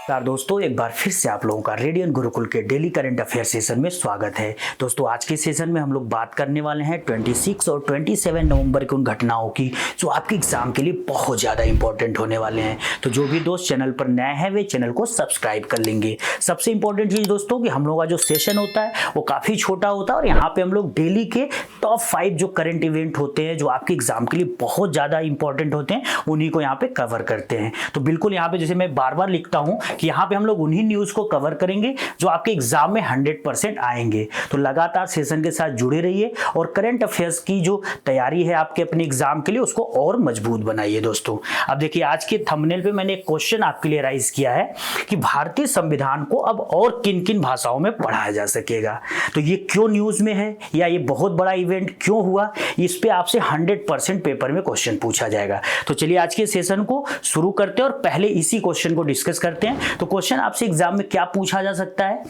दोस्तों, एक बार फिर से आप लोगों का रेडियन गुरुकुल के डेली करंट अफेयर सेशन में स्वागत है। दोस्तों, आज के सेशन में हम लोग बात करने वाले हैं 26 और 27 नवंबर की उन घटनाओं की जो आपके एग्जाम के लिए बहुत ज़्यादा इंपॉर्टेंट होने वाले हैं। तो जो भी दोस्त चैनल पर नए हैं वे चैनल को सब्सक्राइब कर लेंगे। सबसे इंपॉर्टेंट चीज़ दोस्तों कि हम लोग का जो सेशन होता है वो काफ़ी छोटा होता है और यहाँ पर हम लोग डेली के टॉप 5 जो करंट इवेंट होते हैं जो आपके एग्जाम के लिए बहुत ज़्यादा इंपॉर्टेंट होते हैं उन्हीं को यहाँ पे कवर करते हैं। तो बिल्कुल यहाँ पे जैसे मैं बार बार लिखता हूँ कि यहाँ पे हम लोग उन्हीं न्यूज़ को कवर करेंगे जो आपके एग्जाम में 100% आएंगे। तो लगातार सेशन के साथ जुड़े रहिए और करंट अफेयर्स की जो तैयारी है आपके अपने एग्जाम के लिए उसको और मजबूत बनाइए। दोस्तों, अब देखिए आज के थंबनेल पे मैंने एक क्वेश्चन आपके लिए राइज किया है कि भारतीय संविधान को अब और किन किन भाषाओं में पढ़ाया जा सकेगा। तो ये क्यों न्यूज़ में है या ये बहुत बड़ा इवेंट क्यों हुआ, इस पे आपसे 100% पेपर में क्वेश्चन पूछा जाएगा। तो चलिए आज के सेशन को शुरू करते हैं और पहले इसी क्वेश्चन को डिस्कस करते हैं। तो क्वेश्चन आपसे एग्जाम में क्या पूछा जा सकता है?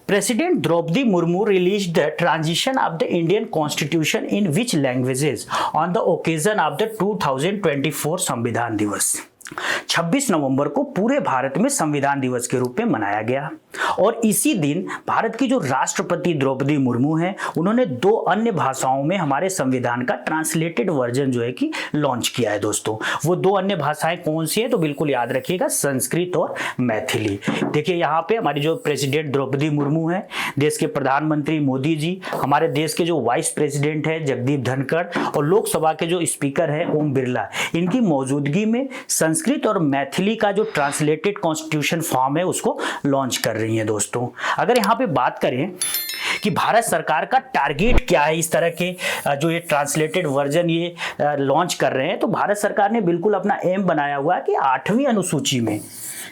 President Draupadi Murmu released the transition of the Indian Constitution in which languages on the occasion of the 2024 संविधान दिवस? 26 नवंबर को पूरे भारत में संविधान दिवस के रूप में मनाया गया और इसी दिन भारत की जो राष्ट्रपति द्रौपदी मुर्मू हैं उन्होंने 2 अन्य भाषाओं में हमारे संविधान का ट्रांसलेटेड वर्जन जो है कि लॉन्च किया है। दोस्तों, वो 2 अन्य भाषाएं कौन सी हैं? तो बिल्कुल याद रखिएगा, संस्कृत और मैथिली। देखिए यहाँ पे हमारी जो प्रेसिडेंट द्रौपदी मुर्मू है, देश के प्रधानमंत्री मोदी जी, हमारे देश के जो वाइस प्रेसिडेंट है जगदीप धनखड़ और लोकसभा के जो स्पीकर है ओम बिरला, इनकी मौजूदगी में संस्कृत और मैथिली का जो ट्रांसलेटेड कॉन्स्टिट्यूशन फॉर्म है उसको लॉन्च कर रही हैं। दोस्तों, अगर यहाँ पे बात करें कि भारत सरकार का टारगेट क्या है इस तरह के जो ये ट्रांसलेटेड वर्जन ये लॉन्च कर रहे हैं, तो भारत सरकार ने बिल्कुल अपना एम बनाया हुआ है कि 8वीं अनुसूची में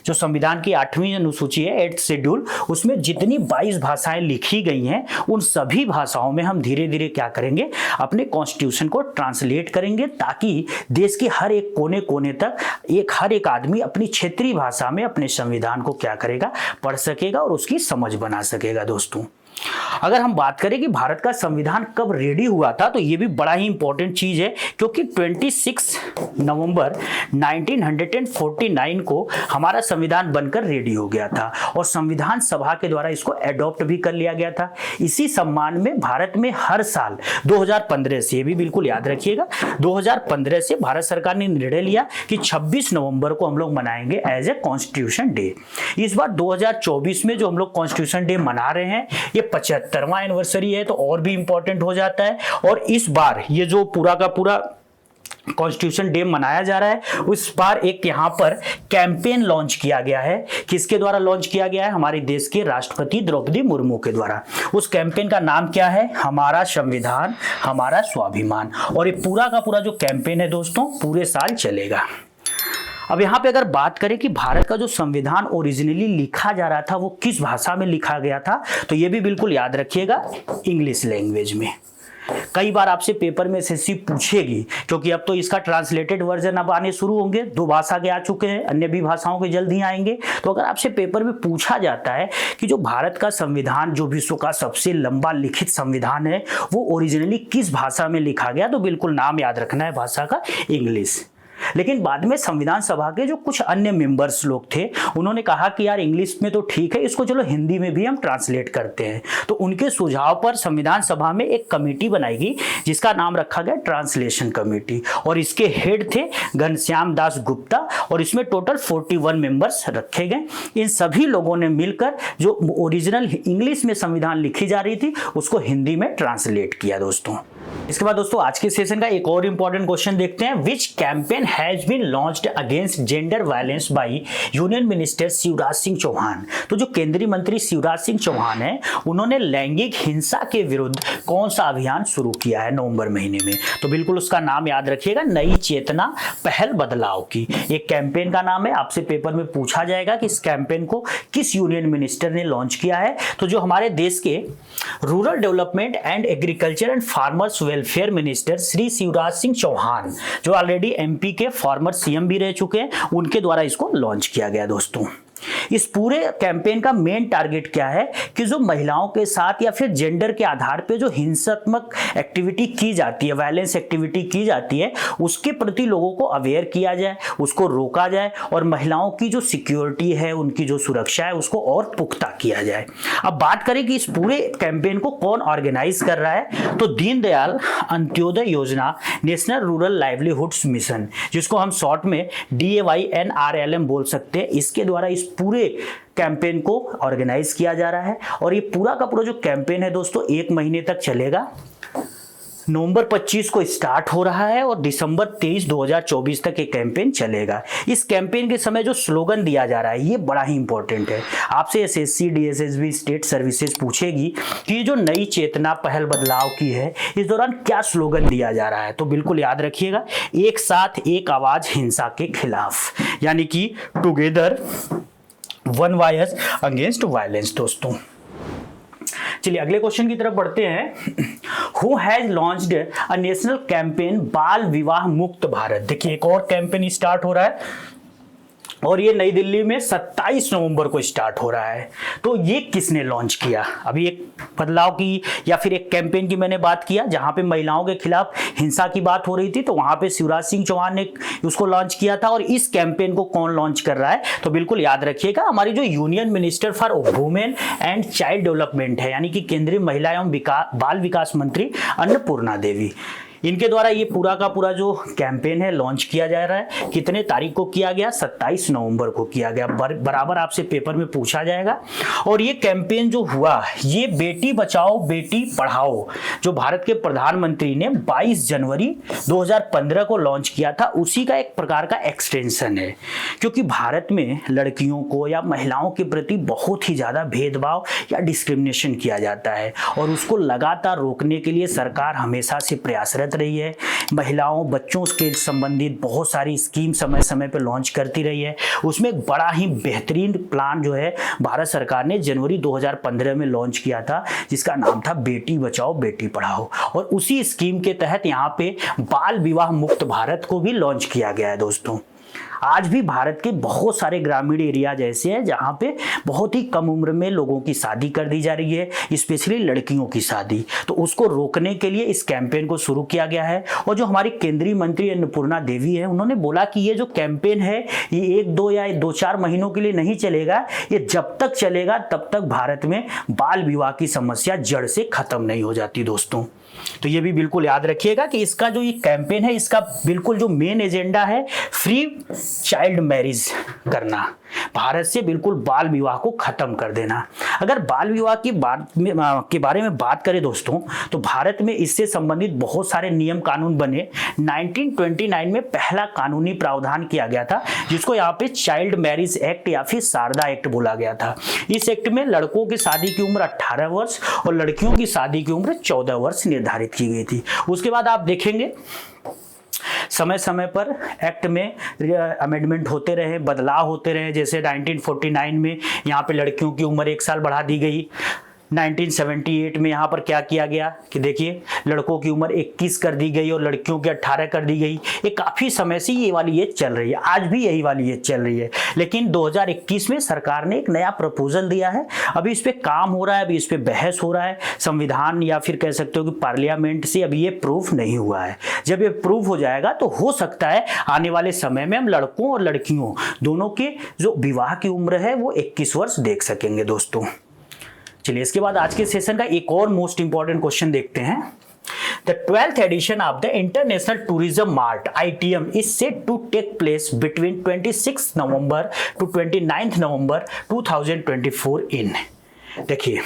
जो संविधान की 8वीं अनुसूची है 8th शेड्यूल, उसमें जितनी 22 भाषाएं लिखी गई हैं उन सभी भाषाओं में हम धीरे धीरे क्या करेंगे, अपने कॉन्स्टिट्यूशन को ट्रांसलेट करेंगे ताकि देश के हर एक कोने कोने तक हर एक आदमी अपनी क्षेत्रीय भाषा में अपने संविधान को क्या करेगा, पढ़ सकेगा और उसकी समझ बना सकेगा। दोस्तों, अगर हम बात करें कि भारत का संविधान कब रेडी हुआ था तो ये भी बड़ा ही इंपॉर्टेंट चीज है क्योंकि 26 नवंबर 1949 को हमारा संविधान बनकर रेडी हो गया था और संविधान सभा के द्वारा इसको एडॉप्ट भी कर लिया गया था। इसी सम्मान में भारत में हर साल 2015 से, ये भी बिल्कुल याद रखिएगा, 2015 से भारत सरकार ने निर्णय लिया कि 26 नवंबर को हम लोग मनाएंगे एज ए कॉन्स्टिट्यूशन डे। इस बार 2024 में जो हम लोग कॉन्स्टिट्यूशन डे मना रहे हैं ये 75वां एनिवर्सरी है तो और भी इंपॉर्टेंट हो जाता है। और इस बार ये जो पूरा का पूरा कॉन्स्टिट्यूशन डे मनाया जा रहा है उस बार एक यहाँ पर कैंपेन लॉन्च किया गया है। किसके द्वारा लॉन्च किया गया है? हमारे देश के राष्ट्रपति द्रौपदी मुर्मू के द्वारा। उस कैंपेन का नाम क्या है? हमारा संविधान हमारा स्वाभिमान। और ये पूरा का पूरा जो कैंपेन है दोस्तों पूरे साल चलेगा। अब यहाँ पे अगर बात करें कि भारत का जो संविधान ओरिजिनली लिखा जा रहा था वो किस भाषा में लिखा गया था, तो ये भी बिल्कुल याद रखिएगा, इंग्लिश लैंग्वेज में। कई बार आपसे पेपर में एसएससी पूछेगी क्योंकि अब तो इसका ट्रांसलेटेड वर्जन अब आने शुरू होंगे, 2 भाषा के आ चुके हैं, अन्य भी भाषाओं के जल्द ही आएंगे। तो अगर आपसे पेपर में पूछा जाता है कि जो भारत का संविधान जो विश्व का सबसे लंबा लिखित संविधान है वो ओरिजिनली किस भाषा में लिखा गया, तो बिल्कुल नाम याद रखना है भाषा का, इंग्लिश। लेकिन बाद में संविधान सभा के जो कुछ अन्य मेंबर्स लोग थे उन्होंने कहा कि यार इंग्लिश में तो ठीक है, इसको चलो हिंदी में भी हम ट्रांसलेट करते हैं। तो उनके सुझाव पर संविधान सभा में एक कमेटी बनाई गई जिसका नाम रखा गया ट्रांसलेशन कमेटी और इसके हेड थे घनश्याम दास गुप्ता और इसमें टोटल 41 मेंबर्स रखे गए। इन सभी लोगों ने मिलकर जो ओरिजिनल इंग्लिश में संविधान लिखी जा रही थी उसको हिंदी में ट्रांसलेट किया। दोस्तों, इसके बाद दोस्तों आज के सेशन का एक और इंपॉर्टेंट क्वेश्चन देखते हैं। Which campaign has been launched against gender violence by union minister Shivraj Singh Chouhan? तो जो केंद्रीय मंत्री शिवराज सिंह चौहान है उन्होंने लैंगिक हिंसा के विरुद्ध कौन सा अभियान शुरू किया है नवंबर महीने में? तो बिल्कुल उसका नाम याद रखिएगा, नई चेतना पहल बदलाव की। एक कैंपेन का नाम है, आपसे पेपर में पूछा जाएगा कि इस कैंपेन को किस यूनियन मिनिस्टर ने लॉन्च किया है। तो जो हमारे देश के rural development and agriculture and farmers welfare minister Shri Shivraj Singh Chouhan, जो ऑलरेडी एमपी के फॉर्मर सीएम भी रह चुके हैं, उनके द्वारा इसको लॉन्च किया गया। दोस्तों, इस पूरे कैंपेन का मेन टारगेट क्या है कि जो महिलाओं के साथ या फिर जेंडर के आधार पे जो हिंसात्मक एक्टिविटी की जाती है, वायलेंस एक्टिविटी की जाती है, उसके प्रति लोगों को अवेयर किया जाए, उसको रोका जाए और महिलाओं की जो सिक्योरिटी है, उनकी जो सुरक्षा है, उसको और पुख्ता किया जाए। अब बात करें कि इस पूरे कैंपेन को कौन ऑर्गेनाइज कर रहा है, तो दीनदयाल अंत्योदय योजना नेशनल रूरल लाइवलीहुड्स मिशन, जिसको हम शॉर्ट में DAYNRLM बोल सकते हैं, इसके द्वारा इस पूरे कैंपेन को ऑर्गेनाइज किया जा रहा है। और ये पूरा का पूरा जो कैंपेन है दोस्तों 1 महीने तक चलेगा। नवंबर 25 को स्टार्ट हो रहा है और दिसंबर 23, 2024 तक ये कैंपेन चलेगा। इस कैंपेन के समय जो स्लोगन दिया जा रहा है ये बड़ा ही इंपॉर्टेंट है। आपसे SSC DSSB स्टेट सर्विसेज पूछेगी कि ये जो नई चेतना पहल बदलाव की है, इस दौरान क्या स्लोगन दिया जा रहा है, तो बिल्कुल याद रखिएगा, एक साथ एक आवाज हिंसा के खिलाफ, यानी कि together one voice against violence. दोस्तों चलिए अगले क्वेश्चन की तरफ बढ़ते हैं। Who has launched a national campaign बाल विवाह मुक्त भारत। देखिए एक और कैंपेन स्टार्ट हो रहा है और ये नई दिल्ली में 27 नवंबर को स्टार्ट हो रहा है। तो ये किसने लॉन्च किया? अभी एक बदलाव की या फिर एक कैंपेन की मैंने बात किया जहां पे महिलाओं के खिलाफ हिंसा की बात हो रही थी, तो वहां पे शिवराज सिंह चौहान ने उसको लॉन्च किया था। और इस कैंपेन को कौन लॉन्च कर रहा है, तो बिल्कुल याद रखिएगा, हमारी जो union minister for women and child development है, यानी कि केंद्रीय महिला एवं बाल विकास मंत्री अन्नपूर्णा देवी, इनके द्वारा ये पूरा का पूरा जो कैंपेन है लॉन्च किया जा रहा है। कितने तारीख को किया गया? 27 नवंबर को किया गया। बराबर आपसे पेपर में पूछा जाएगा। और ये कैंपेन जो हुआ, ये बेटी बचाओ बेटी पढ़ाओ जो भारत के प्रधानमंत्री ने 22 जनवरी 2015 को लॉन्च किया था, उसी का एक प्रकार का एक्सटेंशन है। क्योंकि भारत में लड़कियों को या महिलाओं के प्रति बहुत ही ज़्यादा भेदभाव या डिस्क्रिमिनेशन किया जाता है और उसको लगातार रोकने के लिए सरकार हमेशा से प्रयासरत रही है। महिलाओं बच्चों के संबंधित बहुत सारी स्कीम समय समय पर लॉन्च करती रही है। उसमें एक बड़ा ही बेहतरीन प्लान जो है भारत सरकार ने जनवरी 2015 में लॉन्च किया था, जिसका नाम था बेटी बचाओ बेटी पढ़ाओ। और उसी स्कीम के तहत यहाँ पे बाल विवाह मुक्त भारत को भी लॉन्च किया गया है। दोस्तों आज भी भारत के बहुत सारे ग्रामीण एरियाज ऐसे हैं जहां पे बहुत ही कम उम्र में लोगों की शादी कर दी जा रही है, स्पेशली लड़कियों की शादी। तो उसको रोकने के लिए इस कैंपेन को शुरू किया गया है। और जो हमारी केंद्रीय मंत्री अन्नपूर्णा देवी है, उन्होंने बोला कि ये जो कैंपेन है ये 1-2 या 2-4 महीनों के लिए नहीं चलेगा, ये जब तक चलेगा तब तक भारत में बाल विवाह की समस्या जड़ से खत्म नहीं हो जाती। दोस्तों तो ये भी बिल्कुल याद रखिएगा कि इसका जो ये कैंपेन है, इसका बिल्कुल जो मेन एजेंडा है फ्री चाइल्ड मैरिज करना, भारत से बिल्कुल बाल विवाह को खत्म कर देना। अगर बाल विवाह की के बारे में बात करें दोस्तों, तो भारत में इससे संबंधित बहुत सारे नियम कानून बने। 1929 में पहला कानूनी प्रावधान किया गया था, जिसको यहाँ पे चाइल्ड मैरिज एक्ट या फिर शारदा एक्ट बोला गया था। इस एक्ट में लड़कों की शादी की उम्र 18 वर्ष और लड़कियों की शादी की उम्र 14 वर्ष निर्धारित की गई थी। उसके बाद आप देखेंगे समय समय पर एक्ट में अमेंडमेंट होते रहे, बदलाव होते रहे। जैसे 1949 में यहाँ पे लड़कियों की उम्र 1 साल बढ़ा दी गई। 1978 में यहाँ पर क्या किया गया कि देखिए लड़कों की उम्र 21 कर दी गई और लड़कियों की 18 कर दी गई। ये काफ़ी समय से ये वाली एज चल रही है, आज भी यही वाली एज चल रही है। लेकिन 2021 में सरकार ने एक नया प्रपोजल दिया है, अभी इस पर काम हो रहा है, अभी इस पर बहस हो रहा है। संविधान या फिर कह सकते हो कि पार्लियामेंट से अभी ये प्रूफ नहीं हुआ है। जब ये प्रूफ हो जाएगा तो हो सकता है आने वाले समय में हम लड़कों और लड़कियों दोनों के जो विवाह की उम्र है वो 21 वर्ष देख सकेंगे। दोस्तों चलिए इसके बाद आज के सेशन का एक और मोस्ट इंपॉर्टेंट क्वेश्चन देखते हैं। The 12th edition of the International Tourism Mart (ITM) is set to take place between 26 November to 29 November 2024 in। देखिए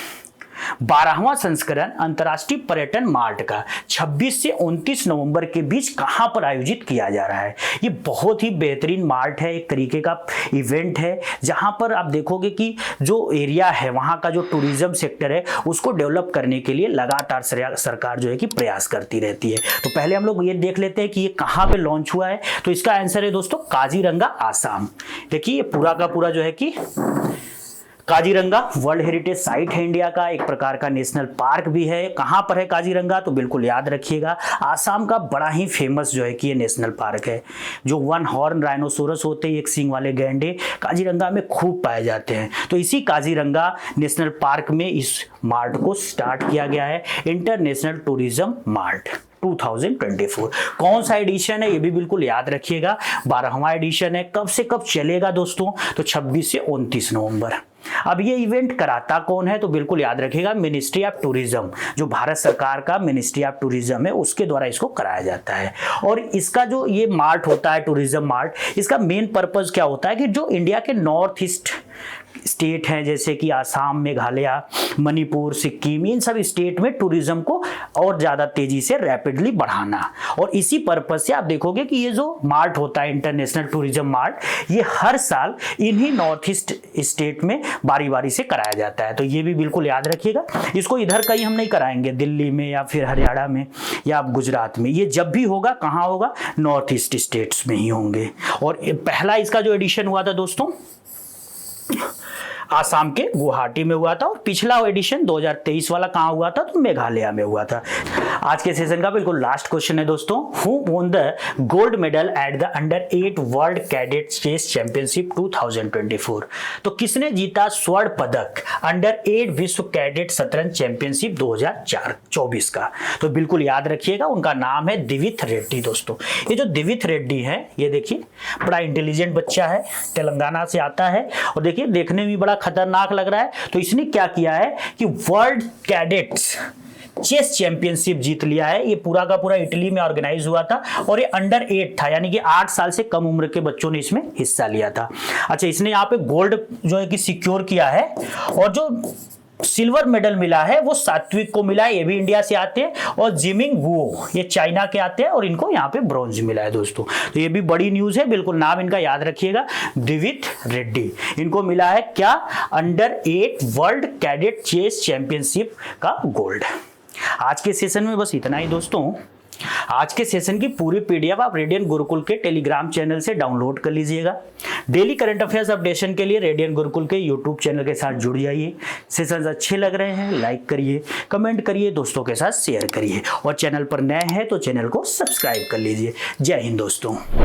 12वां संस्करण अंतर्राष्ट्रीय पर्यटन मार्ट का 26 से 29 नवंबर के बीच कहां पर आयोजित किया जा रहा है। ये बहुत ही बेहतरीन मार्ट है, एक तरीके का इवेंट है जहां पर आप देखोगे कि जो एरिया है वहां का जो टूरिज्म सेक्टर है उसको डेवलप करने के लिए लगातार सरकार जो है कि प्रयास करती रहती है। तो पहले हम लोग ये देख लेते हैं कि ये कहां पे लॉन्च हुआ है। तो इसका आंसर है दोस्तों काजीरंगा, आसाम। देखिए ये पूरा का पूरा जो है कि काजीरंगा वर्ल्ड हेरिटेज साइट है इंडिया का, एक प्रकार का नेशनल पार्क भी है। कहाँ पर है काजीरंगा, तो बिल्कुल याद रखिएगा आसाम का बड़ा ही फेमस जो है कि ये नेशनल पार्क है। जो वन हॉर्न राइनोसोरस होते हैं, एक सींग वाले गैंडे काजीरंगा में खूब पाए जाते हैं। तो इसी काजीरंगा नेशनल पार्क में इस मार्ट को स्टार्ट किया गया है, इंटरनेशनल टूरिज्म मार्ट 2024। कौन सा एडिशन है ये भी बिल्कुल याद रखिएगा, 12वां एडिशन है। कब से कब चलेगा दोस्तों, तो 26 से 29 नवंबर। अब ये इवेंट कराता कौन है, तो बिल्कुल याद रखिएगा मिनिस्ट्री ऑफ टूरिज्म, जो भारत सरकार का मिनिस्ट्री ऑफ टूरिज्म है उसके द्वारा इसको कराया जाता है। और इसका जो ये मार्ट होता है टूरिज्म मार्ट, इसका मेन पर्पस क्या होता है कि जो इंडिया के नॉर्थ ईस्ट स्टेट हैं जैसे कि आसाम, मेघालय, मणिपुर, सिक्किम, इन सब स्टेट में टूरिज्म को और ज़्यादा तेजी से रैपिडली बढ़ाना। और इसी पर्पस से आप देखोगे कि ये जो मार्ट होता है इंटरनेशनल टूरिज्म मार्ट, ये हर साल इन्हीं नॉर्थ ईस्ट स्टेट में बारी बारी से कराया जाता है। तो ये भी बिल्कुल याद रखिएगा, इसको इधर कहीं हम नहीं कराएंगे, दिल्ली में या फिर हरियाणा में या गुजरात में। ये जब भी होगा कहाँ होगा, नॉर्थ ईस्ट स्टेट्स में ही होंगे। और पहला इसका जो एडिशन हुआ था दोस्तों आसाम के गुवाहाटी में हुआ था, और पिछला एडिशन 2023 वाला कहाँ हुआ था, तो मेघालय में हुआ था। आज के सेशन का बिल्कुल लास्ट क्वेश्चन है दोस्तों, who won the gold medal at the under 8 world cadet chess championship 2024। तो किसने जीता स्वर्ण पदक अंडर 8 विश्व कैडेट शतरंज चैंपियनशिप 2024 का, तो बिल्कुल याद रखिएगा उनका नाम है दिविथ रेड्डी। दोस्तों ये जो दिविथ रेड्डी है, ये देखिए बड़ा इंटेलिजेंट बच्चा है, तेलंगाना से आता है, और देखिए देखने में बड़ा खतरनाक लग रहा है। तो इसने क्या किया है कि वर्ल्ड कैडेट्स चेस चैंपियनशिप जीत लिया है। ये पूरा का पूरा इटली में ऑर्गेनाइज हुआ था, और ये अंडर 8 था, यानी कि 8 साल से कम उम्र के बच्चों ने इसमें हिस्सा लिया था। अच्छा, इसने यहाँ पे गोल्ड जो है कि सिक्योर किया है, और जो सिल्वर मेडल मिला है वो सात्विक को मिला है, ये भी इंडिया से आते हैं, और जिमिंग वो ये चाइना के आते हैं, और इनको यहाँ पे ब्रॉन्ज मिला है दोस्तों। तो ये भी बड़ी न्यूज है, बिल्कुल नाम इनका याद रखिएगा, दिविथ रेड्डी। इनको मिला है क्या, under 8 world cadet chess championship का गोल्ड। आज के सेशन में बस इतना ही दोस्तों। आज के सेशन की पूरी पीडीएफ आप रेडियन गुरुकुल के टेलीग्राम चैनल से डाउनलोड कर लीजिएगा। डेली करंट अफेयर्स अपडेशन के लिए रेडियन गुरुकुल के यूट्यूब चैनल के साथ जुड़ जाइए। सेशंस अच्छे लग रहे हैं, लाइक करिए, कमेंट करिए, दोस्तों के साथ शेयर करिए, और चैनल पर नए हैं तो चैनल को सब्सक्राइब कर लीजिए। जय हिंद दोस्तों।